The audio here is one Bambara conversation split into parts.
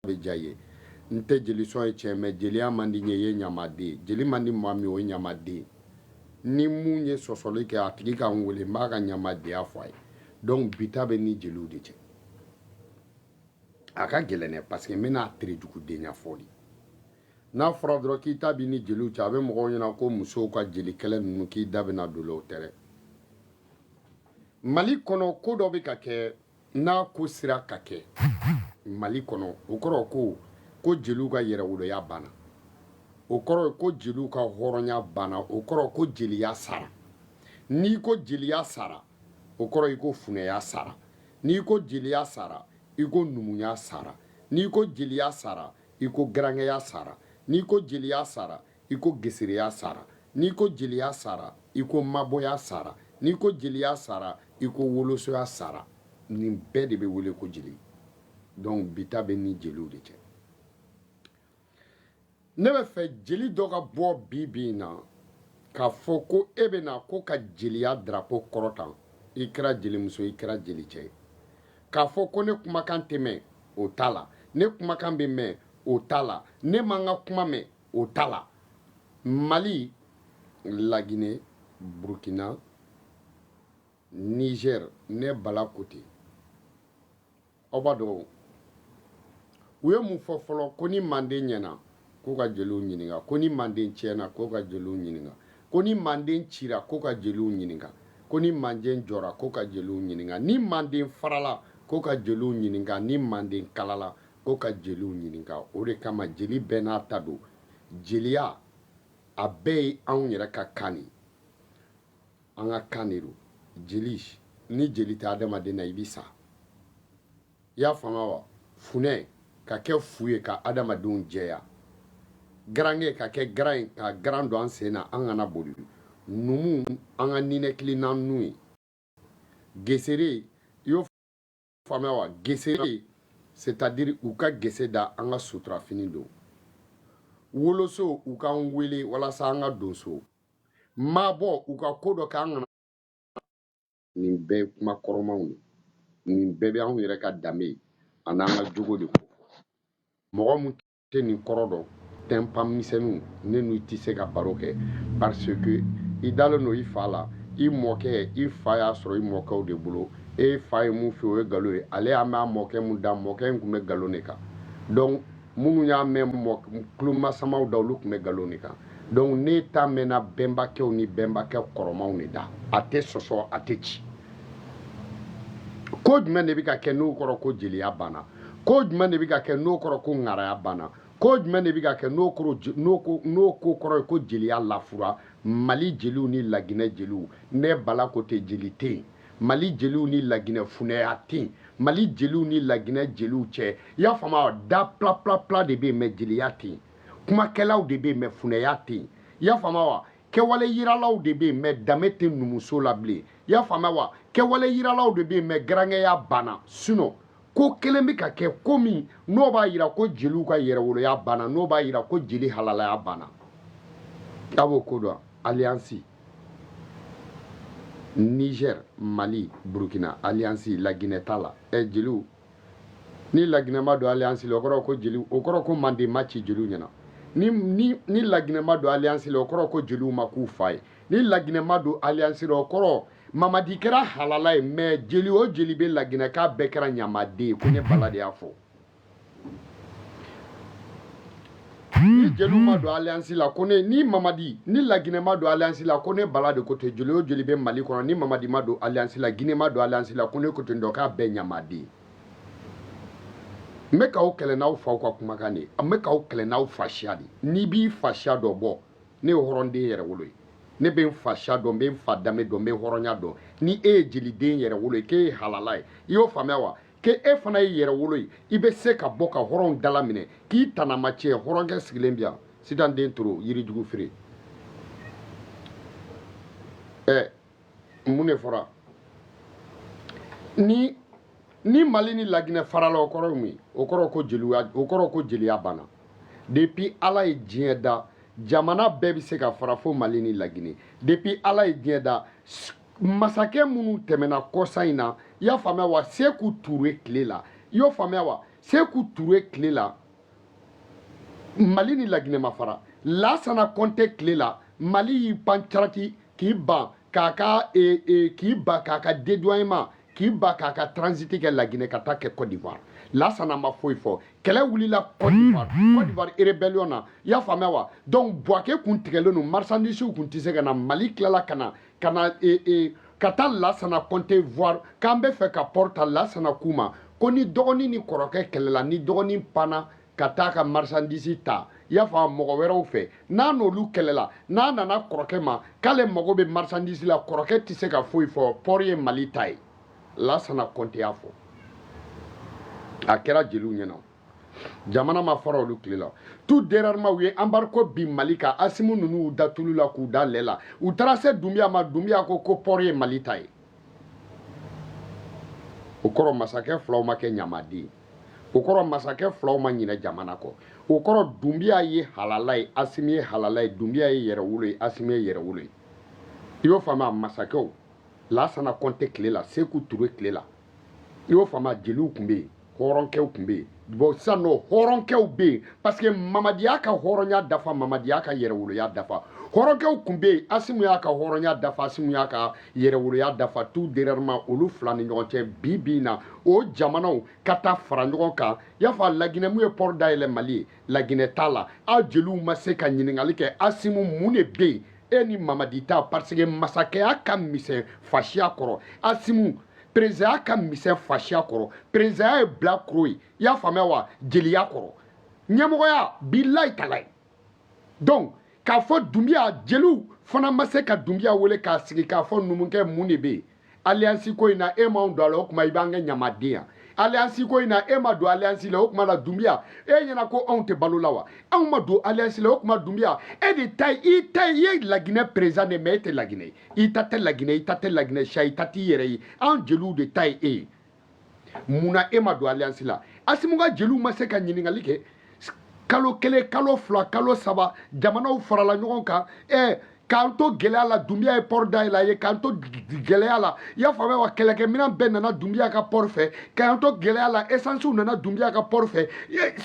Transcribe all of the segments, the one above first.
be jaye nte jeli so e cheme jeli amandi nye ye nyamade jeli mandi mami o nyamade ni munye sosole ke atigi ka ngole maka nyamade afwai donc bitabe ni jelu de che aka gelene parce que mena tere juku de nya foli n'a fɔra dɔrɔn k'i ta bi ni jeliw cɛ a bɛ mɔgɔw ɲɛna ko musow ka jeli kɛlɛ ninnu k'i da bɛna don o tɛ dɛ mali kɔnɔ ko dɔ bɛ ka kɛ n'a ko sera ka kɛ mali kɔnɔ o kɔrɔ ko jeliw ka yɛrɛwoloya banna o kɔrɔ ko jeliw ka hɔrɔnya banna o kɔrɔ ko jeliya sara n'i ko jeliya sara o kɔrɔ i ko funɛya sara n'i ko jeliya sara i ko numuya sara n'i ko jeliya sara i ko garankɛya sara n'i ko jeliya sara i ko gesereya sara n'i ko jeliya sara i ko mabɔya sara n'i ko jeliya sara i ko wolosoya sara nin bɛɛ de bɛ wele ko jeli donc bita bɛ ni jeliw de cɛ ne bɛ fɛ jeli dɔ ka bɔ bi na k'a fɔ ko e bɛ na ko ka jeliya drapeau kɔrɔtan i kɛra jelimuso i kɛra jeli cɛ k'a fɔ ko ne kumakan tɛ mɛn o t'a la ne kumakan bɛ mɛn o t'a la ne man ka kuma mɛn o t'a la Mali Laginɛ Burkina Niger ne bala kote aw b'a dɔn u ye mun fɔ fɔlɔ ko ni manden ɲɛna ko ka jeliw ɲininka ko ni manden tiɲɛna ko ka jeliw ɲininka ko ni manden cira ko ka jeliw ɲininka ko ni manden jɔra ko ka jeliw ɲininka ni manden farala ko ka jeliw ɲininka ni manden kalala ko ka jeliw ɲininka o de kama jeli bɛɛ n'a ta don jeliya a bɛɛ ye anw yɛrɛ ka kan ye an ka kan de don jeli ni jeli tɛ adamaden na i bi sa i y'a faamu wa funɛ ka kɛ fu ye ka adamadenw jɛya garankɛ ka kɛ garan ye ka garan don an sen na an kana boli numu an ka ninɛkili n'an nu ye gesere i y'o faamuya wa gesere c'est-à-dire u ka gese da an ka sutura fini don woloso u k'an wele walasa an ka don so maabɔ u ka ko dɔ k'an kana nin bɛɛ kuma kɔrɔmanw ye nin bɛɛ bɛ anw yɛrɛ ka danbe a n'an ka jogo de ko mɔgɔ mun tɛ nin kɔrɔ dɔn tɛnpan misɛnninw ne n'u tɛ se ka baro kɛ parce que i dalen don i fa la i mɔkɛ i fa y'a sɔrɔ i mɔkɛw de bolo e fa ye mun fɛ o ye nkalon ye ale y'a mɛn a mɔkɛ mun da mɔkɛ in tun bɛ nkalon de kan donc minnu y'a mɛn tulomasamaw da olu tun bɛ nkalon de kan donc ne ta mɛnna bɛnbakɛw ni bɛnbakɛ kɔrɔmanw de da a tɛ sɔsɔ a tɛ ci ko jumɛn de bɛ ka kɛ n'o kɔrɔ ko jeliya banna ko jumɛn de bɛ ka kɛ n'o kɔrɔ ko ŋaraya banna ko jumɛn de bɛ ka kɛ n'o ko kɔrɔ ye ko jeliya lafura mali jeliw ni laginɛ jeliw ne bala ko tɛ jeli tɛ yen mali jeliw ni laginɛ funɛya tɛ yen mali jeliw ni laginɛ jeliw cɛ i y'a faamu da pla de bɛ yen mɛ jeliya tɛ yen kumakɛlaw de bɛ yen mɛ funɛya tɛ yen i y'a faamu wa kɛwale yiralaw de bɛ yen mɛ danbe tɛ numuso la bilen i y'a faamu wa kɛwale yiralaw de bɛ yen mɛ garankɛya banna sinon ko kelen bɛ ka kɛ ko min n'o b'a jira ko jeliw ka yɛrɛwoloya banna n'o b'a jira ko jeli halalaya banna a b'o ko dɔn alliance Niger Mali Burkina alliance Laginɛ t'a la jeliw ni Laginɛ ma don alliance la o kɔrɔ ko jeliw o kɔrɔ ko manden ma ci jeliw ɲɛna ni Laginɛ ma don alliance la o kɔrɔ ko jeliw ma k'u fa ye ni Laginɛ ma don alliance la o kɔrɔ Mamadi kɛra halala ye mais jeli o jeli bɛ Laginɛ k'a bɛɛ kɛra ɲamaden ye ko ne bala de y'a fɔ ni jeliw ma don alliance la ko ne ni Mamadi ni Laginɛ ma don alliance la ko ne bala de ko tɛ jeli o jeli bɛ Mali kɔnɔ ni Mamadi ma don alliance la Guinée ma don alliance la ko ne ko tɛ dɔn k'a bɛɛ ɲamaden ye n bɛ k'aw kɛlɛ n'aw faw ka kumakan de ye n bɛ k'aw kɛlɛ n'aw fasiya de n'i b'i fasiya dɔ bɔ ne ye hɔrɔnden yɛrɛ wolo ye ne bɛ n fasiya dɔn n bɛ n fa danbe dɔn n bɛ hɔrɔnya dɔn ni e ye jeliden yɛrɛ wolo ye k'e ye halala ye i y'o faamuya wa k'e fana ye yɛrɛ wolo ye i bɛ se ka bɔ ka hɔrɔnw dala minɛ k'i tanama cɛ hɔrɔnkɛ sigilen bi yan sitan den toro yirijugu feere mun de fɔra ni Mali ni Laginɛ farala o kɔrɔ ye mun ye o kɔrɔ ko jeliya banna depuis Ala ye diɲɛ da jamana bɛɛ bɛ se ka fara fo Mali ni Laginɛ depuis Ala ye diɲɛ da masakɛ minnu tɛmɛna kɔsa in na i y'a faamuya wa Seku Ture tile la i y'o faamuya wa Sékou Touré clé là Mali ni Laguinée ma fara Lassana Conté clé là Mali pancharati qui ban kaka qui ba kaka dédouanement qui ba kaka transiter ke Laguinée ka ta ke Côte d'Ivoire Lassana ma foi fort kele wuli la Côte d'Ivoire rébellion na ya famé wa donc boake kun tigelo no marchandise kun tise kana Mali klala kana kata Lassana Conté voir kambe fait ka porta Lassana kuma koni dogoni ni koroke kelela ni dogoni pana kata ka marchandise ta ya fa mogo wɛrɛw fɛ n'a n'olu kɛlɛla n'a nana kɔrɔkɛ ma k'ale mago bɛ marchandise la kɔrɔkɛ tɛ se ka foyi fɔ port ye Mali ta ye Lassana Conté y'a fɔ a kɛra jeliw ɲɛna jamana ma fara olu tile la tout dernièrement u ye embargo bin Mali kan Asimu ninnu y'u da tulu la k'u da lɛ la u taara se Dunbiya ma Dunbiya ko port ye Mali ta ye o kɔrɔ masakɛ filaw ma kɛ ɲamaden o kɔrɔ masakɛ filaw ma ɲinɛ jamana kɔ o kɔrɔ Dunbiya ye halala ye Asimu ye halala ye Dunbiya ye yɛrɛwolo ye Asimu ye yɛrɛwolo ye i y'o faamu masakɛw Lassana Conté tile la Sékou Touré tile la i y'o faamu jeliw tun bɛ yen hɔrɔnkɛw tun bɛ yen bon sisan nɔ hɔrɔnkɛw bɛ yen parce que Mamadiya ka hɔrɔnya dafa Mamadiya ka yɛrɛwoloya dafa hɔrɔnkɛw tun bɛ yen Asimu y'a ka hɔrɔnya dafa Asimu y'a ka yɛrɛwoloya dafa tout dernièrement olu fila ni ɲɔgɔn cɛ bi bi in na o jamanaw ka taa fara ɲɔgɔn kan i y'a fɔ Laginɛ mun ye port dayɛlɛ Mali ye Laginɛ t'a la aw jeliw ma se ka ɲininkali kɛ Asimu mun de bɛ yen e ni Mamadi ta parce que masakɛya ka misɛn fasiya kɔrɔ Asimu président ka misɛn fasiya kɔrɔ président ye bilakoro ye i y'a faamuya wa jeliya kɔrɔ ɲɛmɔgɔya bilayi talayi donc k'a fɔ Dunbiya jeliw fana ma se ka Dunbiya wele k'a sigi k'a fɔ numukɛ mun de bɛ yen alliance ko in na e m'anw don a la o tuma i b'an kɛ ɲamaden yan alliance ko in na e ma don alliance la o tuma la Dunbiya e ɲɛna ko anw tɛ balo la wa anw ma don alliance la o tuma Dunbiya e de ta ye i ye Laginɛ président de mais e tɛ Laginɛ i ta tɛ Laginɛ i ta tɛ Laginɛ sa i ta t'i yɛrɛ ye anw jeliw de ta ye e ye munna e ma don alliance la Asimu ka jeliw ma se ka ɲininkali kɛ kalo kelen kalo fila kalo saba jamanaw farala ɲɔgɔn kan k'an to gɛlɛya la Dunbiya ye port dayɛlɛ a ye k'an to gɛlɛya la i y'a faamuya wa kɛlɛkɛminɛn bɛɛ nana Dunbiya ka port fɛ k'an to gɛlɛya la essence nana Dunbiya ka port fɛ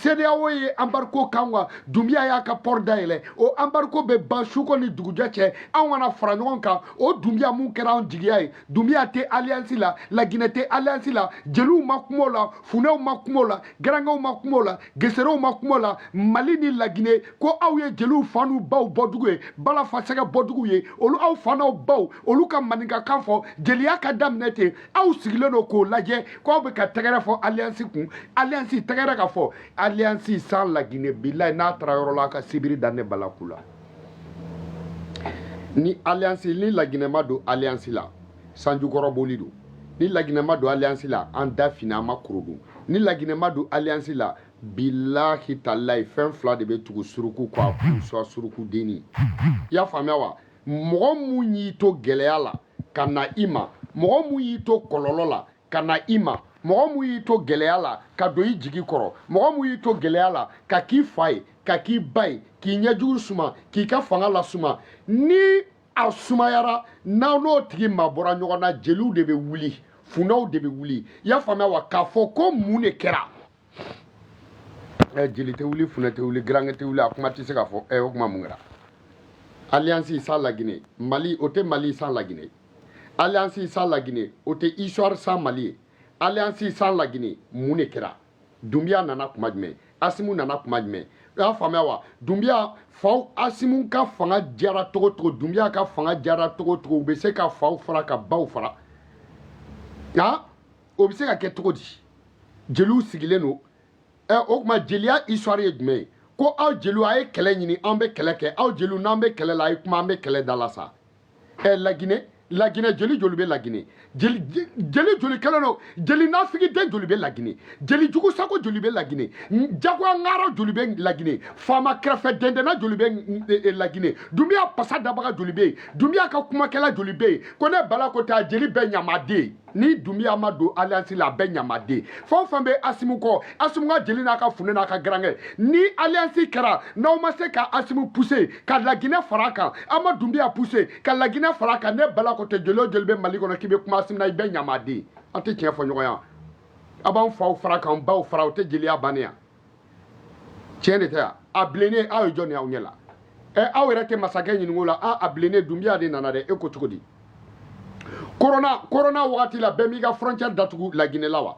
CEDEAO ye embargo kan wa Dunbiya y'a ka port dayɛlɛ o embargo bɛ ban suko ni dugujɛ cɛ anw kana fara ɲɔgɔn kan o Dunbiya mun kɛra anw jigiya ye Dunbiya tɛ alliance la Laginɛ tɛ alliance la jeliw ma kuma o la funɛw ma kuma o la garankɛw ma kuma o la geserew ma kuma o la Mali ni Laginɛ ko aw ye jeliw fa n'u baw bɔdugu ye balafasɛgɛ bɔdugu ye olu aw fa n'aw baw olu ka maninkakan fɔ jeliya ka daminɛ ten aw sigilen don k'o lajɛ k'aw bɛ ka tɛgɛrɛ fɔ alliance kun alliance tɛgɛrɛ ka fɔ alliance sans Laginɛ bilayi n'a taara yɔrɔ la a ka sibiri da ne balaku la ni alliance ni Laginɛ ma don alliance la sanjukɔrɔ boli don ni Laginɛ ma don alliance la an da fina an ma koro don ni Laginɛ ma don alliance la bilahi talayi fɛn fila de bɛ tugu suruku kɔ a kun sɔn suruku denni i y'a faamuya wa mɔgɔ mun y'i to gɛlɛya la ka na i ma mɔgɔ mun y'i to kɔlɔlɔ la ka na i ma mɔgɔ mun y'i to gɛlɛya la ka don i jigi kɔrɔ mɔgɔ mun y'i to gɛlɛya la ka k'i fa ye ka k'i ba ye k'i ɲɛjugu suma k'i ka fanga lasuma ni a sumayara n'o tigi mabɔra ɲɔgɔn na jeliw de bɛ wuli funɛw de bɛ wuli i y'a faamuya wa k'a fɔ ko mun de kɛra jeli tɛ wuli funɛ tɛ wuli garankɛ tɛ wuli a kuma tɛ se ka fɔ o kuma mun kɛra alliance sans Laginɛ Mali o tɛ Mali sans Laginɛ alliance sans Laginɛ o tɛ histoire sans Mali ye alliance sans Laginɛ mun de kɛra Dunbiya nana kuma jumɛn Asimu nana kuma jumɛn i y'a faamuya wa Dunbiya faw Asimu ka fanga diyara cogo cogo Dunbiya ka fanga diyara cogo cogo u bɛ se ka faw fara ka baw fara o bɛ se ka kɛ cogo di jeliw sigilen don o kuma jeliya histoire ye jumɛn ye ko aw jeliw a ye kɛlɛ ɲini an bɛ kɛlɛ kɛ aw jeliw n'an bɛ kɛlɛ la a ye kuma an bɛ kɛlɛ da la sa Laginɛ jeli joli bɛ Laginɛ jeli joli kɛlen don jeli nafigi den joli bɛ Laginɛ jeli jugu sago joli bɛ Laginɛ jagoya ŋara joli bɛ Laginɛ faama kɛrɛfɛ dɛndɛnna joli bɛ Laginɛ Dunbiya pasa dabaga joli bɛ yen Dunbiya ka kumakɛla joli bɛ yen ko ne bala ko tɛ a jeli bɛɛ ɲamaden ni Dunbiya ma don alliance la a bɛɛ ɲamaden fɛn o fɛn bɛ Asimu kɔ Asimu ka jeli n'a ka funɛ n'a ka garankɛ ni alliance kɛra n'aw ma se ka Asimu pousser ka Laginɛ fara a kan an ma Dunbiya pousser ka Laginɛ fara a kan ne bala ko tɛ jeli o jeli bɛ Mali kɔnɔ k'i bɛ kuma Asimu na i bɛɛ ɲamaden an tɛ tiɲɛ fɔ ɲɔgɔn ye aban faw fara kan baw fara o te jeliya baniya tiɲɛ de tɛ yan a bilennen aw ye jɔn ye aw ɲɛ la aw yɛrɛ tɛ masakɛ ɲininko la a bilennen Dunbiya de nana dɛ e ko cogo di corona wagati la bɛɛ m'i ka frontière datugu Laginɛ la wa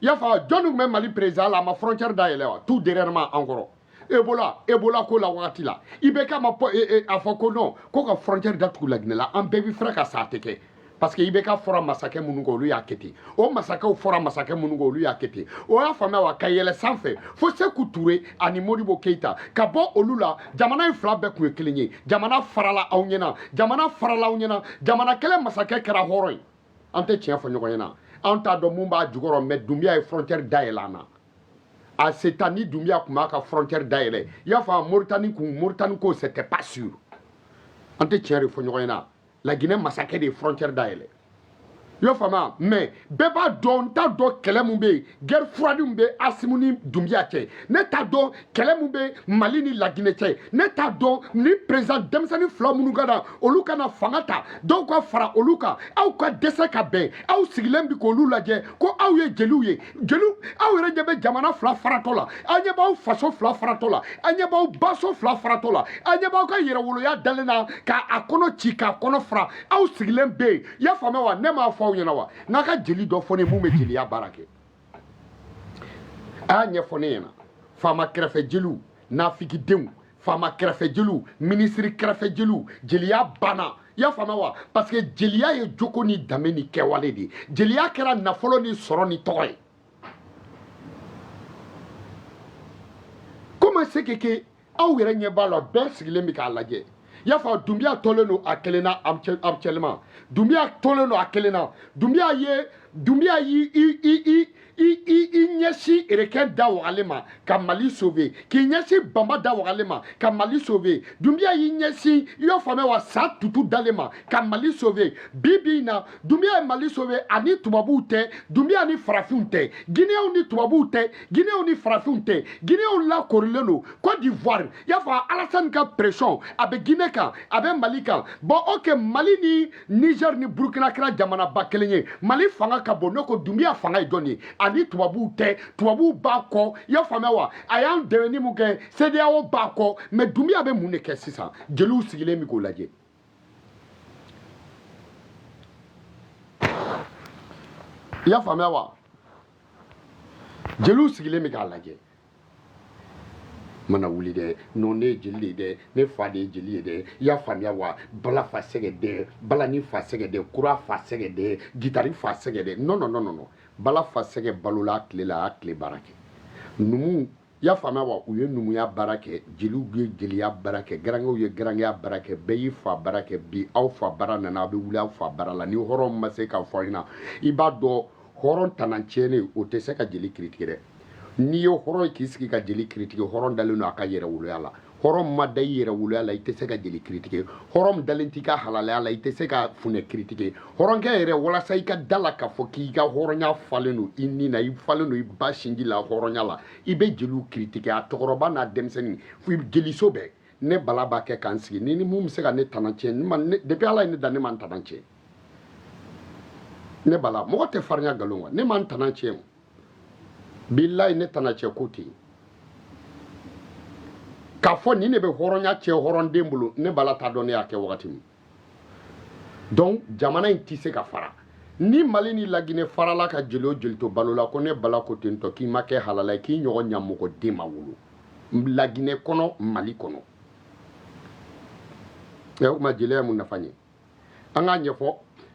i y'a fɔ jɔn tun bɛ Mali président la a ma frontière dayɛlɛ wa tout derrière an kɔrɔ Ebola ko la wagati la i bɛ k'a ma a fɔ ko non ko ka frontière datugu Laginɛ la an bɛɛ bi fɛrɛ ka sa a tɛ kɛ parce que i bɛ ka fɔra masakɛ minnu kɔ olu y'a kɛ ten o masakɛw fɔra masakɛ minnu kɔ olu y'a kɛ ten o y'a faamuya wa ka yɛlɛ sanfɛ fo Seku Ture ani Modibo Keita ka bɔ olu la jamana in fila bɛɛ tun ye kelen ye jamana farala aw ɲɛna jamana kelen masakɛ kɛra hɔrɔn ye an tɛ tiɲɛ fɔ ɲɔgɔn ɲɛna an t'a dɔn mun b'a jukɔrɔ mais Dunbiya ye frontière dayɛlɛ an na a c'est ni Dunbiya tun b'a ka frontière dayɛlɛ i y'a fɔ Mauritanie ko c'était pas sûr an tɛ tiɲɛ de fɔ ɲɔgɔn ɲɛna Laginɛ masakɛ de ye frontière dayɛlɛ i y'o faamuya mais bɛɛ b'a dɔn n t'a dɔn kɛlɛ mun bɛ yen guerre froide min bɛ Asimu ni Dunbiya cɛ ne t'a dɔn kɛlɛ mun bɛ Mali ni Laginɛ cɛ ne t'a dɔn ni président denmisɛnnin fila minnu ka na olu kana fanga ta dɔw ka fara olu kan aw ka dɛsɛ ka bɛn aw sigilen bi k'olu lajɛ ko aw ye jeliw ye aw yɛrɛ ɲɛ bɛ jamana fila faratɔ la aw ɲɛ b'aw faso fila faratɔ la aw ɲɛ b'aw baso fila faratɔ la aw ɲɛ b'aw ka yɛrɛwoloya dalen na k'a kɔnɔ ci k'a kɔnɔ fara aw sigilen bɛ yen i y'a faamuya wa ne m'a fɔ aw ɲɛna wa n'a ka jeli dɔ fɔ ne mun bɛ jeliya baara kɛ a y'a ɲɛfɔ ne ɲɛna faama kɛrɛfɛ jeliw nafigidenw faama kɛrɛfɛ jeliw minisiri kɛrɛfɛ jeliw jeliya banna i y'a faamuya wa parce que jeliya ye jogo ni danbe ni kɛwale de ye jeliya kɛra nafolo ni sɔrɔ ni tɔgɔ ye comment c'est que aw yɛrɛ ɲɛ b'a la bɛɛ sigilen bɛ k'a lajɛ i y'a fɔ Dunbiya tolen don a kelen na actuellement Dunbiya tolen don a kelen na Dunbiya y'i ɲɛsin Erekɛ da wagale ma ka Mali sauver k'i ɲɛsin Bamba da wagale ma ka Mali sauver Dunbiya y'i ɲɛsin i y'o faamuya wa sa tutu dalen ma ka Mali sauver bi in na Dunbiya ye Mali sauver ani tubabuw tɛ Dunbiya ni farafinw tɛ Guinéens ni tubabuw tɛ Guinéens ni farafinw tɛ Guinéens lakorilen don Côte d'Ivoire i y'a fɔ Alassane ka pression a bɛ Guinée kan a bɛ Mali kan bon ok Mali ni Niger ni Burkina kɛra jamanaba kelen ye Mali fanga ka bon ne ko Dunbiya fanga ye jɔn ye ani tubabuw tɛ tubabuw b'a kɔ i y'a faamuya wa a y'an dɛmɛ ni mun kɛ CEDEAO b'a kɔ mais Dunbiya bɛ mun de kɛ sisan jeliw sigilen bɛ k'o lajɛ i y'a faamuya wa jeliw sigilen bɛ k'a lajɛ mana wuli dɛ non ne ye jeli de ye dɛ ne fa de ye jeli ye dɛ i y'a faamuya wa bala fa sɛgɛ dɛ balani fa sɛgɛ dɛ kura fa sɛgɛ dɛ gitari fa sɛgɛ dɛ non bala fa sɛgɛ balola a tile la a y'a tile baara kɛ numu i y'a faamuya wa u ye numuya baara kɛ jeliw ye jeliya baara kɛ garankɛw ye garankɛya baara kɛ bɛɛ y'i fa baara kɛ bi aw fa baara nana aw bɛ wuli aw fa baara la ni hɔrɔn ma se k'a fɔ aw ɲɛna i b'a dɔn hɔrɔn tanancɛnen o tɛ se ka jeli kiritigi dɛ n'i ye hɔrɔn ye k'i sigi ka jeli kiritigi hɔrɔn dalen don a ka yɛrɛwoloya la hɔrɔn ma da i yɛrɛwoloya la i tɛ se ka jeli kiritigi hɔrɔn dalen t'i ka halalaya la i tɛ se ka funɛ kiritigi hɔrɔnkɛ yɛrɛ walasa i ka da la k'a fɔ k'i ka hɔrɔnya falen don i ni na i falen don i ba sinji la hɔrɔnya la i bɛ jeliw kiritigi a cɛkɔrɔba n'a denmisɛnnin fo jeliso bɛɛ ne bala b'a kɛ k'an sigi ni mun bɛ se ka ne tana tiɲɛ depuis ala ye ne da ne ma n tana tiɲɛ ne bala mɔgɔ tɛ farinya nkalon kan ne ma n tana tiɲɛ bilayi ne tana cɛ ko ten k'a fɔ nin de bɛ hɔrɔnya cɛ hɔrɔnden bolo ne bala t'a dɔn ne y'a kɛ wagati min donc jamana in tɛ se ka fara ni Mali ni Laginɛ farala ka jeli o jeli to balo la ko ne bala ko ten tɔ k'i ma kɛ halala ye k'i ɲɔgɔn ɲamɔgɔ den ma wolo Laginɛ kɔnɔ Mali kɔnɔ o kuma jeliya mun nafa ɲɛ an k'a ɲɛfɔ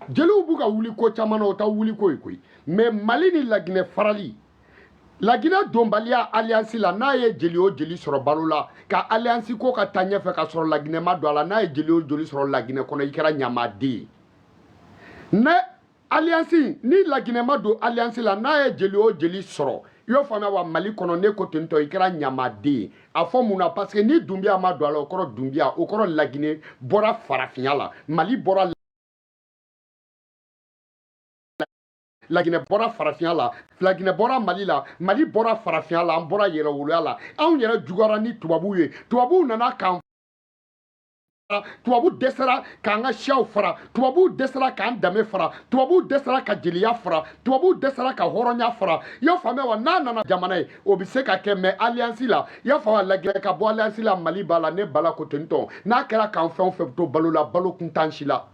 jeliw b'u ka wuli ko caman na o t'a wuli ko ye koyi mais Mali ni Laginɛ farali Laginɛ donbaliya alliance la n'a ye jeli o jeli sɔrɔ balo la ka alliance ko ka taa ɲɛfɛ ka sɔrɔ Laginɛ ma don a la n'a ye jeli o jeli sɔrɔ Laginɛ kɔnɔ i kɛra ɲamaden ye ne alliance ni Laginɛ ma don alliance la n'a ye jeli o jeli sɔrɔ i y'o faamuya wa Mali kɔnɔ ne ko ten tɔ i kɛra ɲamaden ye a fɔ mun na parce que ni Dunbiya ma don a la o kɔrɔ Dunbiya o kɔrɔ Laginɛ bɔra farafinya la Mali bɔra Laginɛ bɔra farafinya la Laginɛ bɔra Mali la Mali bɔra farafinya la an bɔra yɛrɛwoloya la anw yɛrɛ juguyara ni tubabuw ye tubabuw nana kan tubabu dɛsɛra k'an ka siyaw fara tubabu dɛsɛra k'an danbe fara tubabu dɛsɛra ka jeliya fara tubabu dɛsɛra ka hɔrɔnya fara i y'a faamuya wa n'a nana jamana ye o bɛ se ka kɛ mais alliance la i y'a faamu laginɛ ka bɔ alliance la Mali b'a la ne bala ko ten tɔ n'a kɛra k'an fɛn o fɛn to balo la balo kun t'an si la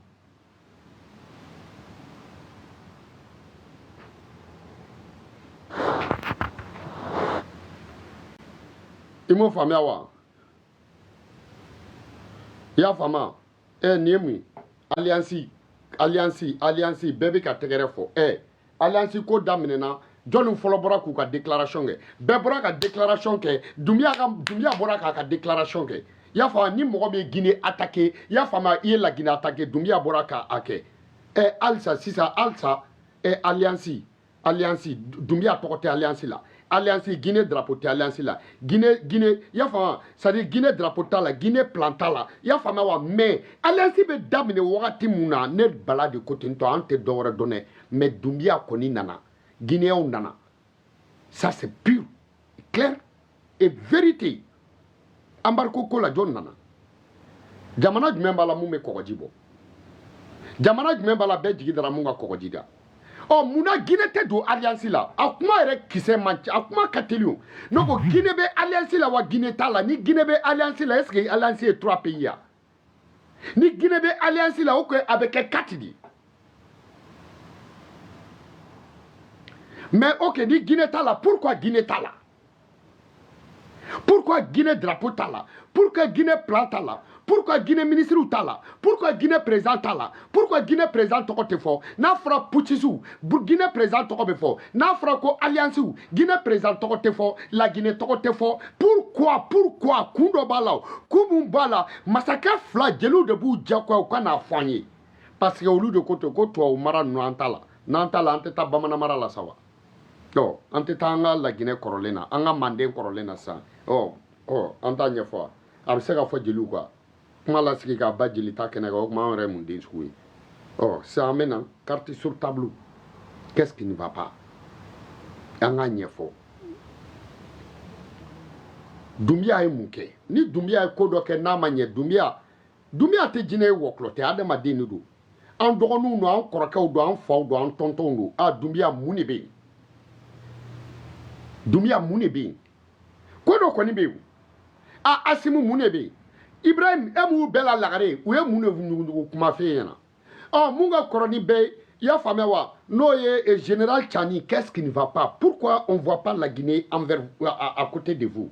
i m'o faamuya wa i y'a faamu nin ye mun ye alliance bɛɛ bɛ ka tɛgɛrɛ fɔ alliance ko daminɛna jɔnni fɔlɔ bɔra k'u ka déclaration kɛ bɛɛ bɔra ka déclaration kɛ Dumbuya bɔra k'a ka déclaration kɛ i y'a faamu ni mɔgɔ bɛ Guinée attaqué i y'a faamu i ye la Guinée attaqué Dumbuya bɔra k'a kɛ halisa sisan alliance Dumbuya tɔgɔ tɛ alliance la alliance Guinée drapeau tɛ alliance la Guinée i y'a faamu c'est à dire Guinée drapeau t'a la Guinée plan t'a la i y'a faamu wa mais alliance bɛ daminɛ wagati mun na ne bala de ko ten tɔ an tɛ dɔwɛrɛ dɔn dɛ mais Dumbuya kɔni nana Guinéens nana ça c'est pur clair et vérité embargo ko la jɔn nana jamana jumɛn b'a la mun bɛ kɔgɔji bɔ jamana jumɛn b'a la bɛɛ jigi dara mun ka kɔgɔji da munna Guinée tɛ don alliance la a kuma yɛrɛ kisɛ man ca a kuma ka teli o ne ko Guinée bɛ alliance la wa Guinée t'a la ni Guinée bɛ alliance la est-ce que alliance ye 3 pays ya ni Guinée bɛ alliance la o ko a bɛ kɛ 4 de mais ok ni Guinée t'a la pourquoi Guinée t'a la pourquoi Guinée drapeau t'a la pourquoi Guinée plan t'a la pourquoi Guinée ministre t'a la pourquoi Guinée président t'a la pourquoi Guinée président tɔgɔ tɛ fɔ n'a fɔra putschistes Guinée président tɔgɔ bɛ fɔ n'a fɔra ko alliance Guinée président tɔgɔ tɛ fɔ la Guinée tɔgɔ tɛ fɔ pourquoi kun dɔ b'a la kun mun b'a la masakɛ fila jeliw de b'u jagoya u ka n'a fɔ an ye parce que olu de ko ten ko tubabu mara ninnu an t'a la n'an t'a la an tɛ taa bamanan mara la sa wa an tɛ taa an ka laginɛ kɔrɔlen na an ka manden kɔrɔlen na sisan an t'a ɲɛfɔ a bɛ se ka fɔ jeliw kan kuma lasigi k'a ba jeli ta kɛnɛ kan o tuma an yɛrɛ ye mun den sugu ye sisan an bɛ na carte sur table qu'est-ce qui ne va pas an k'a ɲɛfɔ Dumbuya ye mun kɛ ni Dumbuya ye ko dɔ kɛ n'a ma ɲɛ Dumbuya tɛ jinɛ ye wɔkulɔ tɛ adamaden de don an dɔgɔninw don an kɔrɔkɛw don an faw don an tɔntɔnw don Dumbuya mun de bɛ yen Dumbuya mun de bɛ yen ko dɔ kɔni bɛ yen Asimu mun de bɛ yen Ibrahim m'u bɛɛ la lagare u ye mun de ɲuguɲugu kuma f'e ɲɛna mun ka kɔrɔ ni bɛɛ ye i y'a faamuya wa n'o ye général Tchani qu'est-ce qui ne va pas pourquoi on voit pas la Guinée envers à côté de vous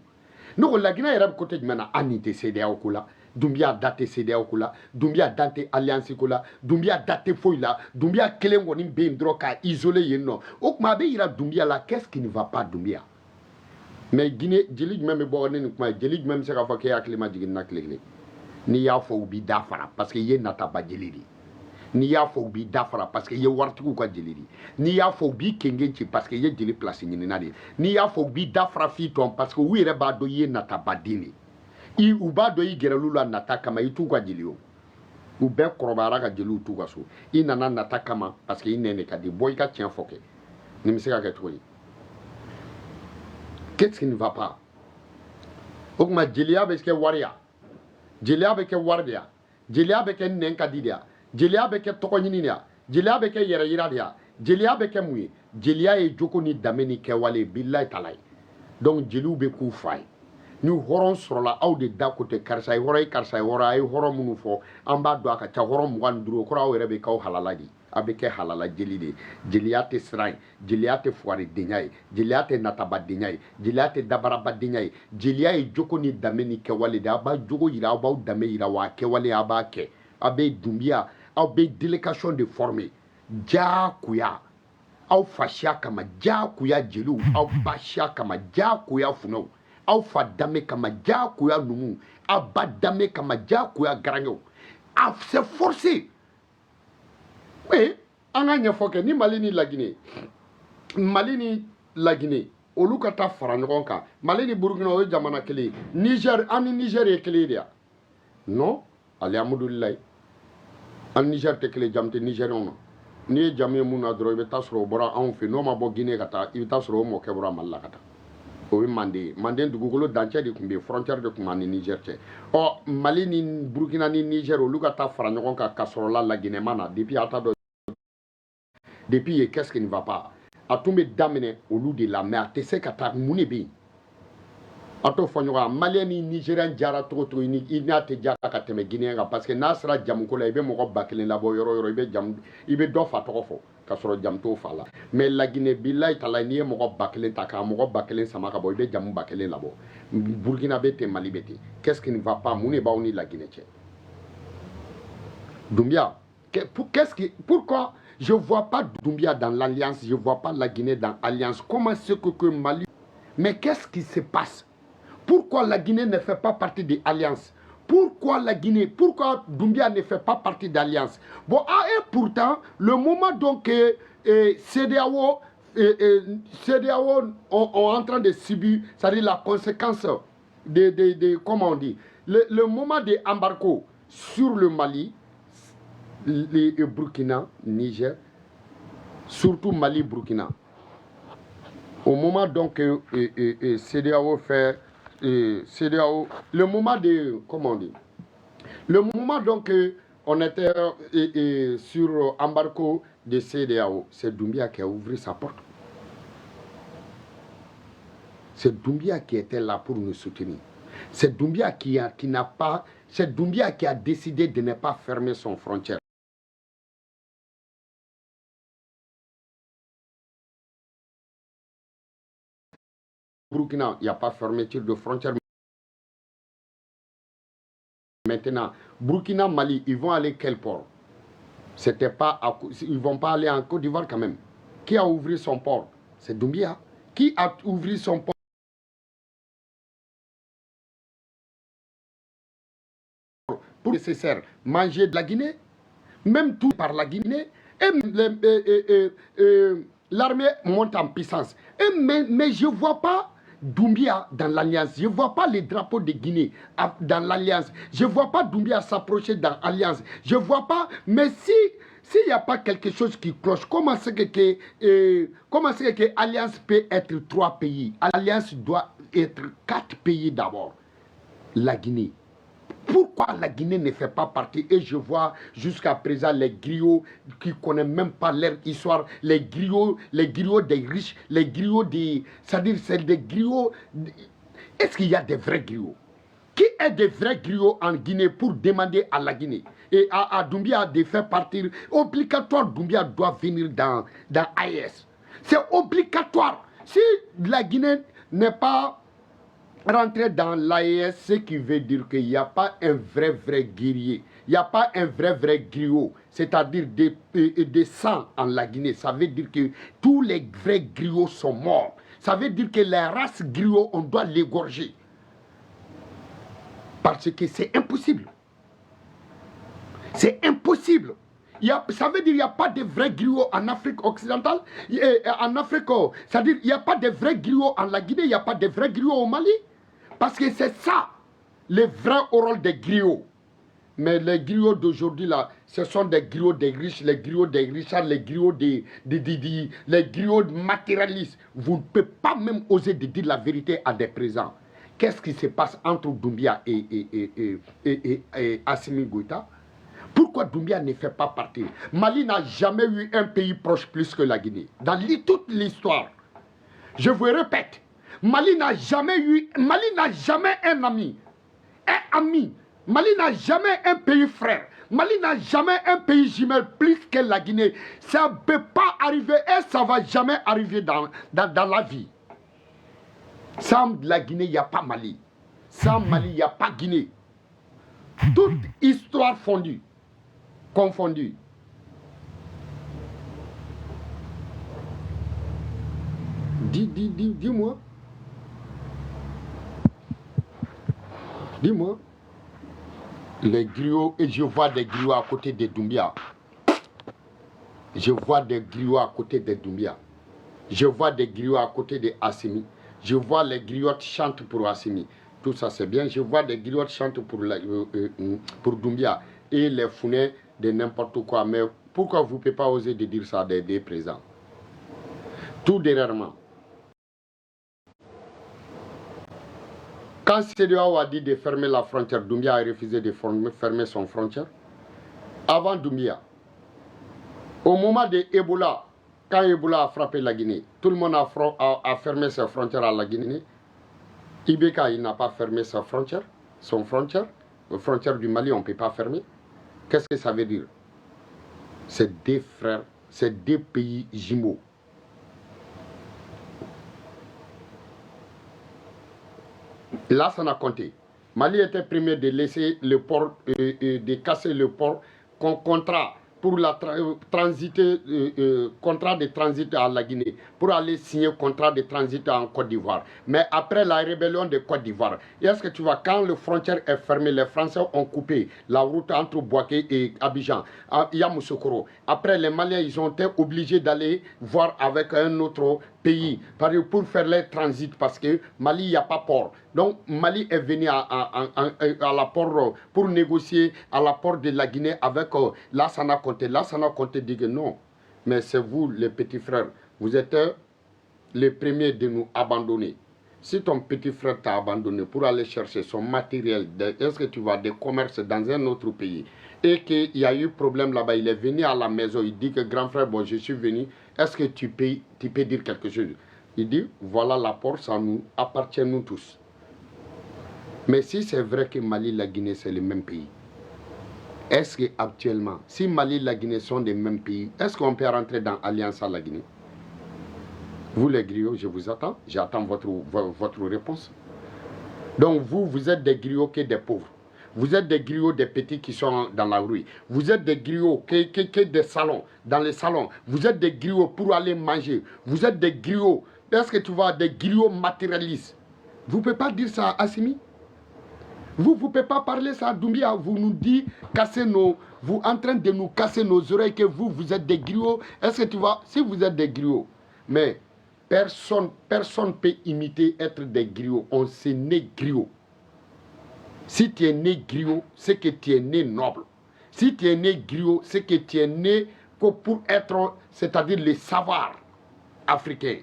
ne ko la Guinée yɛrɛ bɛ côté jumɛn na an nin tɛ CEDEAO ko la Dumbuya da tɛ CEDEAO ko la Dumbuya da tɛ alliance ko la Dumbuya da tɛ foyi la Dumbuya kelen kɔni bɛ yen dɔrɔn k'a isolé yen nɔ o tuma a bɛ yira Dumbuya la qu'est-ce qui ne va pas Dumbuya mais Guinée jeli jumɛn bɛ bɔ ne ni kuma ye jeli jumɛn bɛ se k'a fɔ k'e hakili ma jigin na tile kelen n'i y'a fɔ u b'i da fara parce que i ye nataba jeli de n'i y'a fɔ u b'i da fara parce que i ye waritigiw ka jeli de n'i y'a fɔ u b'i kengen ci parce que i ye jeli place ɲinina de n'i y'a fɔ u b'i da fara f'i tɔn parce que u yɛrɛ b'a dɔn i ye nataba den de u b'a dɔn i gɛrɛl'u la nata kama i t'u ka jeli o u bɛɛ kɔrɔbayara ka jeliw t'u ka so i nana nata kama parce que i nɛn de ka di bɔ i ka tiɲɛ fɔ kɛ nin bɛ se ka kɛ cogo di qu'est-ce qui ne va pas o tuma jeliya bɛ kɛ wariya jeliya bɛ kɛ wari de ya jeliya bɛ kɛ nɛn ka di de ya jeliya bɛ kɛ tɔgɔ ɲini de ya jeliya bɛ kɛ yɛrɛ yira de ya jeliya bɛ kɛ mun ye jeliya ye jogo ni danbe ni kɛwale bilahi talahi donc jeliw bɛ k'u fa ye ni hɔrɔn sɔrɔla aw de da ko tɛ karisa ye hɔrɔn ye karisa ye hɔrɔn a ye hɔrɔn minnu fɔ an b'a dɔn a ka ca hɔrɔn 25 o kɔrɔ aw yɛrɛ bɛ k'aw halala de a bɛ kɛ halala jeli de jeliya tɛ siran ye jeliya tɛ fugaridenya ye jeliya tɛ natabadenya ye jeliya tɛ dabarabadenya ye jeliya ye jogo ni danbe ni kɛwale de a b'a jogo yira aw b'aw danbe yira wa a kɛwale a b'a kɛ a bɛ Dumbuya aw bɛ délégation de former jaakuya aw fa siya kama jaakuya jeliw aw ba siya kama jaakuya funɛw aw fa danbe kama jaakuya numu aw ba danbe kama jaakuya garangew a c'est forcé oui an ka ɲɛfɔ kɛ ni Mali ni Laginɛ olu ka taa fara ɲɔgɔn kan Mali ni Burukina o ye jamana kelen Niger an ni Niger ye kelen de ya non alhamdulilayi an Niger tɛ kelen jamu tɛ Nigérienw na n'i ye jamu ye mun na dɔrɔn i bɛ taa sɔrɔ o bɔra anw fɛ n'o ma bɔ Guinée ka taa i bɛ taa sɔrɔ o mɔkɛ bɔra Mali la ka taa o ye Manden Manden dugukolo dancɛ de tun bɛ frontière de tun b'an ni Niger cɛ Mali ni Burkina ni Niger olu ka taa fara ɲɔgɔn kan ka sɔrɔ la Laginɛ na depuis a t'a dɔn depuis qu'est-ce qui ne va pas a tun bɛ daminɛ olu de la mais a tɛ se ka taa mun de bɛ yen a t'o fɔ ɲɔgɔn Malien ni Nigérien jara cogo cogo i n'a tɛ ja ka tɛmɛ Guinéen kan parce que n'a sera jamuko la i bɛ mɔgɔ 1000 labɔ yɔrɔ yɔrɔ i bɛ dɔ fa tɔgɔ fɔ ka sɔrɔ jamu t'o fa la mais Laginɛ bilahi talahi n'i ye mɔgɔ 1000 ta k'a mɔgɔ 1000 sama ka bɔ i bɛ jamu 1000 labɔ Burkina bɛ ten Mali bɛ ten qu'est-ce qui ne va pas mun de b'aw ni Laginɛ cɛ Doumbia pourquoi je vois pas Doumbia dans l'alliance je vois pas la Guinée dans l'alliance comment c'est que Mali mais qu'est-ce qui se passe pourquoi la Guinée ne fait pas partie de l'alliance pourquoi la Guinée pourquoi Doumbia ne fait pas partie d'alliance bon et pourtant le moment donc CEDEAO ont en train de subir c'est-à-dire la conséquence de comment on dit le moment de embargo sur le Mali le Burkina, Niger, surtout Mali, Burkina. Au moment donc CEDEAO fait CEDEAO, le moment de comment on dit, le moment donc on était sur embargo de CEDEAO, c'est Doumbia qui a ouvert sa porte. C'est Doumbia qui était là pour nous soutenir. C'est Doumbia c'est Doumbia qui a décidé de ne pas fermer son frontière. Burkina, il n'y a pas fermeture de frontière. Maintenant, Burkina, Mali, ils vont aller quel port? C'était pas ils ne vont pas aller en Côte d'Ivoire quand même. Qui a ouvert son port? C'est Doumbia. Qui a ouvert son port pour nécessaire manger de la Guinée? Même tout par la Guinée. Et l'armée monte en puissance. Mais je ne vois pas Doumbia dans l'alliance. Je ne vois pas les drapeaux de Guinée dans l'alliance. Je ne vois pas Doumbia s'approcher dans l'alliance. Je ne vois pas. Mais s'il n'y a pas quelque chose qui cloche, comment c'est que l'alliance peut être 3 pays? L'alliance doit être 4 pays d'abord. La Guinée. Pourquoi la Guinée ne fait pas partie? Et je vois jusqu'à présent les griots qui ne connaissent même pas leur histoire, les griots des riches, les griots des... C'est-à-dire, c'est des griots... Est-ce qu'il y a des vrais griots? Qui est des vrais griots en Guinée pour demander à la Guinée et à Doumbia de faire partir? Obligatoire, Doumbia doit venir dans AES. C'est obligatoire. Si la Guinée n'est pas rentrer dans l'AES, ce qui veut dire qu'il n'y a pas un vrai guerrier, il n'y a pas un vrai griot, c'est-à-dire des sangs en la Guinée. Ça veut dire que tous les vrais griots sont morts. Ça veut dire que les races griots, on doit l'égorger. Parce que c'est impossible. C'est impossible. Ça veut dire qu'il n'y a pas de vrais griots en Afrique occidentale, en Afrique, c'est-à-dire qu'il n'y a pas de vrais griots en la Guinée, il n'y a pas de vrais griots au Mali. Parce que c'est ça, le vrai rôle des griots. Mais les griots d'aujourd'hui, là, ce sont des griots des riches, les griots des richards, les griots les griots matérialistes. Vous ne pouvez pas même oser de dire la vérité à des présents. Qu'est-ce qui se passe entre Doumbia et Assimi Goïta? Pourquoi Doumbia ne fait pas partie? Mali n'a jamais eu un pays proche plus que la Guinée. Dans toute l'histoire. Je vous répète. Mali n'a jamais un ami. Un ami. Mali n'a jamais un pays frère. Mali n'a jamais un pays jumelle plus que la Guinée. Ça ne peut pas arriver et ça ne va jamais arriver dans la vie. Sans la Guinée, il n'y a pas Mali. Sans Mali, il n'y a pas Guinée. Toute histoire fondue, confondue. Dis-moi. Dis-moi, les griots, et je vois des griots à côté de Doumbia. Je vois des griots à côté de Doumbia. Je vois des griots à côté de Assimi. Je vois les griots chantent pour Assimi. Tout ça c'est bien. Je vois des griots chantent pour Doumbia. Et les fournets de n'importe quoi. Mais pourquoi vous ne pouvez pas oser de dire ça des présents? Tout dernièrement. Quand CEDEAO a dit de fermer la frontière, Doumbia a refusé de fermer son frontière. Avant Doumbia, au moment de Ebola, quand Ebola a frappé la Guinée, tout le monde a fermé ses frontières à la Guinée. Ibeka, il n'a pas fermé sa frontière, son frontière. La frontière du Mali, on ne peut pas fermer. Qu'est-ce que ça veut dire? C'est deux frères, c'est deux pays jumeaux. Là, ça n'a compté. Mali était premier de laisser le port, de casser le port contrat pour la contrat de transit à la Guinée, pour aller signer contrat de transit en Côte d'Ivoire. Mais après la rébellion de Côte d'Ivoire, est-ce que tu vois, quand le frontière est fermée, les Français ont coupé la route entre Bouaké et Abidjan, à Yamoussoukro. Après, les Maliens, ils ont été obligés d'aller voir avec un autre pays pour faire les transits parce que Mali, il n'y a pas port. Donc, Mali est venu à la port pour négocier à la porte de la Guinée avec Lassana Conté. Lassana Conté dit que non, mais c'est vous, les petits frères, vous êtes les premiers de nous abandonner. Si ton petit frère t'a abandonné pour aller chercher son matériel, est-ce que tu vas de commerce dans un autre pays et qu'il y a eu problème là-bas, il est venu à la maison, il dit que grand frère, bon, je suis venu, est-ce que tu peux dire quelque chose? Il dit, voilà la porte, ça nous appartient nous tous. Mais si c'est vrai que Mali et la Guinée, c'est le même pays, est-ce qu'actuellement, si Mali et la Guinée sont des mêmes pays, est-ce qu'on peut rentrer dans l'Alliance à la Guinée? Vous les griots, je vous attends. J'attends votre réponse. Donc vous êtes des griots que des pauvres. Vous êtes des griots des petits qui sont dans la rue. Vous êtes des griots que des salons, dans les salons. Vous êtes des griots pour aller manger. Vous êtes des griots. Est-ce que tu vois des griots matérialistes? Vous ne pouvez pas dire ça à Assimi? Vous ne pouvez pas parler ça à Doumbia. Vous nous dites, vous en train de nous casser nos oreilles que vous êtes des griots. Est-ce que tu vois, si vous êtes des griots, mais personne ne peut imiter être des griots. On s'est né griot. Si tu es né griot, c'est que tu es né noble. Si tu es né griot, c'est que tu es né pour être, c'est-à-dire le savoir africain.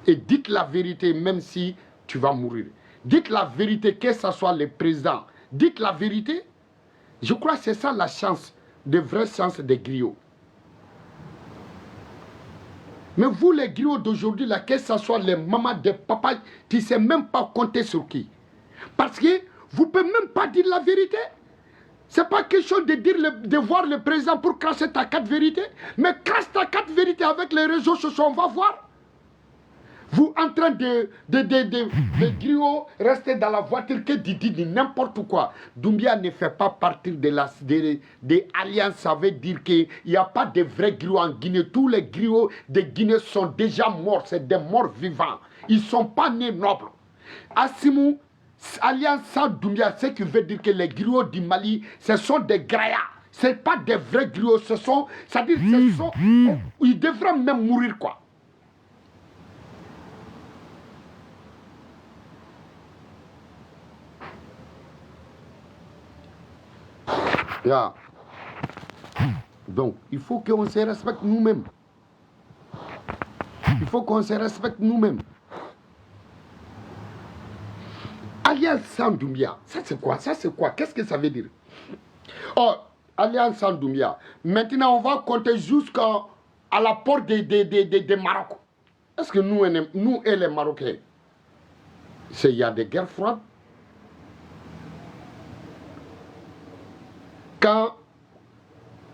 Et dites la vérité même si tu vas mourir. Dites la vérité, que ce soit le président. Dites la vérité. Je crois que c'est ça la chance, de vraie chance des griots. Mais vous, les griots d'aujourd'hui, là, que ce soit les mamans, des papas, tu ne sais même pas compter sur qui. Parce que vous ne pouvez même pas dire la vérité. Ce n'est pas question de voir le président pour cracher ta carte vérité. Mais crache ta carte vérité avec les réseaux sociaux, on va voir. Vous en train de griots, rester dans la voiture, que dit n'importe quoi. Doumbia ne fait pas partie de l'alliance. Ça veut dire qu'il n'y a pas de vrais griots en Guinée. Tous les griots de Guinée sont déjà morts. C'est des morts vivants. Ils ne sont pas nés nobles. Assimou, alliance sans Doumbia, ce qui veut dire que les griots du Mali, ce sont des graillards. Ce ne sont pas des vrais griots. C'est-à-dire, ils devraient même mourir, quoi. Yeah. Donc, il faut qu'on se respecte nous-mêmes. Il faut qu'on se respecte nous-mêmes. Alliance sans Doumbia, ça c'est quoi? Ça c'est quoi? Qu'est-ce que ça veut dire? Oh, Alliance sans Doumbia. Maintenant, on va compter jusqu'à la porte des Maroc. Est-ce que nous et les Marocains, il y a des guerres froides? Quand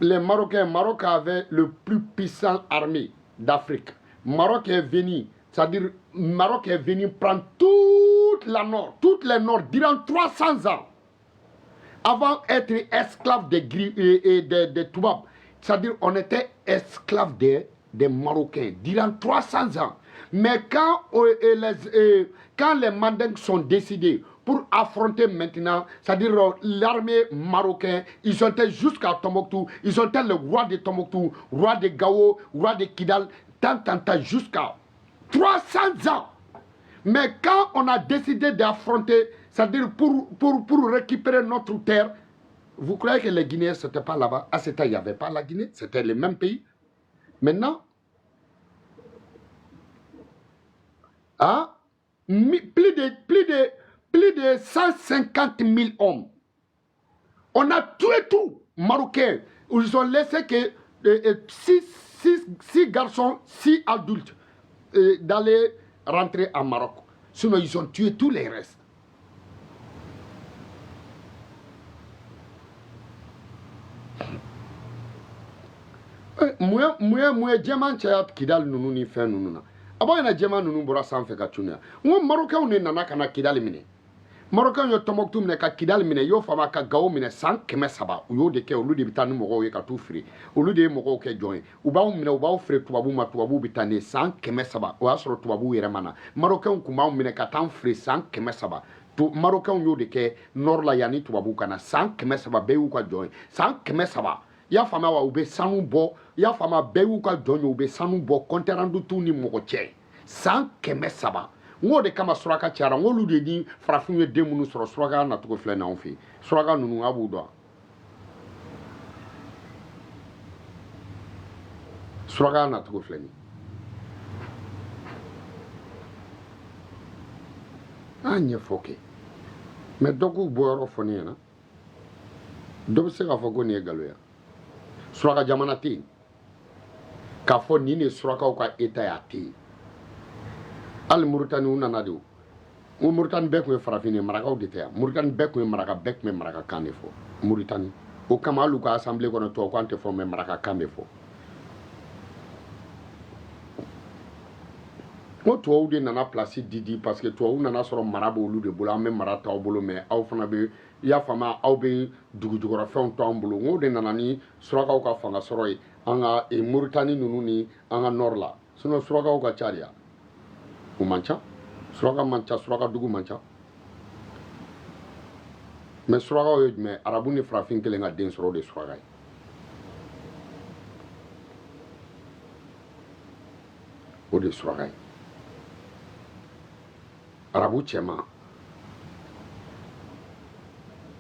les Marocains, Maroc avait le plus puissant armée d'Afrique. Maroc est venu, c'est-à-dire Maroc est venu prendre toutes les Nord durant 300 ans. Avant d'être esclave des Toubabs, c'est-à-dire on était esclave des Marocains durant 300 ans. Mais quand les Mandingues sont décidés pour affronter maintenant, c'est-à-dire l'armée marocaine, ils ont été jusqu'à Tombouctou, ils ont été le roi de Tombouctou, roi de Gao, roi de Kidal, tant, jusqu'à 300 ans. Mais quand on a décidé d'affronter, c'est-à-dire pour récupérer notre terre, vous croyez que les Guinéens, ce n'était pas là-bas? À ce temps, il n'y avait pas la Guinée, c'était le même pays. Maintenant, plus de 150 000 hommes. On a tué tout. Marocains, ils ont laissé que 6 garçons, 6 adultes d'aller rentrer à Maroc. Sinon, ils ont tué tous les restes. Moi, diamant chat Kidal nunu ni fen nunu na. Abo yana diamant nunu bora sanfɛ ka tunya. Ngo Marocains ne nana kana Kidal minɛ. Marocains yo Tombouctou minɛ ka Kidal minɛ yo fama ka Gao minɛ 100 u y'o de kɛ olu de bɛ taa ni mɔgɔw ye ka t'u firi. Olu de ye mɔgɔw kɛ jɔn ye. U b'aw minɛ u b'aw firi tubabu ma tubabu bɛ taa ni 100 o y'a sɔrɔ tubabu yɛrɛ ma na. Marocains kun b'aw minɛ ka taa firi 100 Marocains y'o de kɛ nord la yanni tubabu kana 100 bɛɛ y'u ka jɔn ye 100 y'a fama wa u bɛ sanu bɔ y'a fama bɛɛ y'u ka jɔn ye u bɛ sanu bɔ compte rendu t'u ni mɔgɔ cɛ 100 ngo de kama suraka cayara ngolu de ni farafin ye den minnu sɔrɔ suraka na cogo filɛ n'anw fɛ suraka ninnu a b'u dɔn suraka na cogo filɛ nin an ɲɛfɔ kɛ mais dɔ k'u bɔyɔrɔ fɔ ne ɲɛna dɔ bɛ se k'a fɔ ko nin ye nkalon suraka jamana tɛ yen k'a fɔ nin de ye surakaw ka état ye a tɛ yen hali Mauritanie u nana de o n ko Mauritanie bɛɛ tun ye farafin ye marakaw de tɛ yan Mauritanie bɛɛ tun ye maraka bɛɛ tun bɛ marakakan de fɔ Mauritanie o kama hali u ka assemblée kɔnɔ tubabukan tɛ fɔ mais marakakan bɛ fɔ n ko tubabuw de nana place di parce que tubabuw nana sɔrɔ mara b'olu de bolo an bɛ mara t'aw bolo mais aw fana bɛ i y'a faamu aw bɛ dugujukɔrɔfɛnw to an bolo n ko de nana ni surakaw ka fanga sɔrɔ ye an ka Mauritanie ninnu ni an ka nord la sinon surakaw ka ca de yan o man ca suraka man ca suraka dugu man ca mais surakaw ye jumɛn arabu ni farafin kelen ka den sɔrɔ o de ye suraka ye o de ye suraka ye arabu cɛman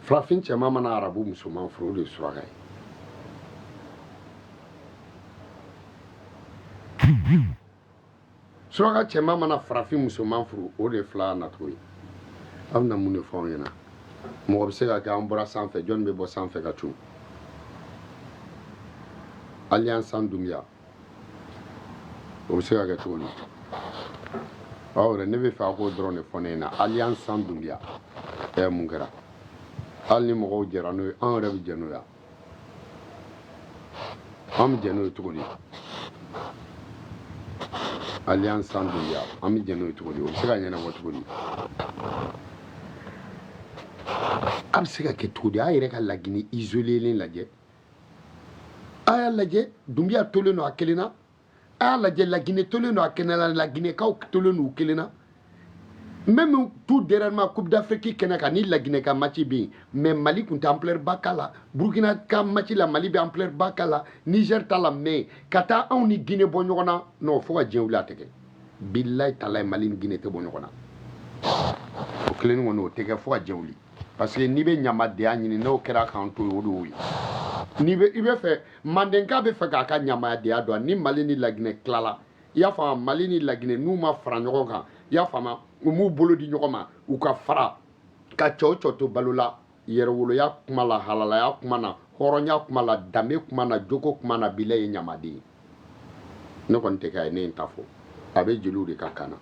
farafin cɛman mana arabu musoman furu o de ye suraka ye suraka cɛman mana farafin musoman furu o de ye fila nacogo ye aw bɛna mun de fɔ anw ɲɛna mɔgɔ bɛ se ka kɛ an bɔra sanfɛ jɔnni bɛ bɔ sanfɛ ka cun Alliance Sans Doumbia o bɛ se ka kɛ cogo di aw yɛrɛ ne bɛ fɛ a k'o dɔrɔn de fɔ ne ɲɛna Alliance Sans Doumbia mun kɛra hali ni mɔgɔw jɛra n'o ye an yɛrɛ bɛ jɛ n'o ye an bɛ jɛ n'o ye cogo di Alliance Sans Doumbia an bɛ jɛ n'o ye cogo di o bɛ se ka ɲɛnabɔ cogo di a bɛ se ka kɛ cogo di a yɛrɛ ka laginɛ isolelen lajɛ a y'a lajɛ Doumbia tolen don a kelen na a y'a lajɛ laginɛ tolen don a kɛnɛ na laginɛkaw tolen don u kelen na même tout dernièrement Coupe d'Afrique kɛnɛ kan ni laginɛ ka match bɛ yen mais Mali tun tɛ ampleur ba k'a la Burkina ka match la Mali bɛ ampleur ba k'a la Niger t'a la mais ka taa anw ni Guinée bɔ ɲɔgɔn na non fo ka diɲɛ wuli a tɛ kɛ bilayi talayi Mali ni Guinée tɛ bɔ ɲɔgɔn na o kelen kɔni o tɛ kɛ fo ka diɲɛ wuli parce que n'i bɛ ɲamadenya ɲini n'o kɛra k'an to yen o de y'o ye n'i bɛ i bɛ fɛ Mandenka bɛ fɛ k'a ka ɲamadenya dɔn ni Mali ni laginɛ tilala i y'a faamu Mali ni laginɛ n'u ma fara ɲɔgɔn kan i y'a faamu u m'u bolo di ɲɔgɔn ma u ka fara ka cɛw cɛw to balo la yɛrɛwoloya kuma la halalaya kuma na hɔrɔnya kuma la danbe kuma na jogo kuma na bila ye ɲamaden ne kɔni tɛ k'a ye ne ye n ta fɔ a bɛ jeliw de ka kan na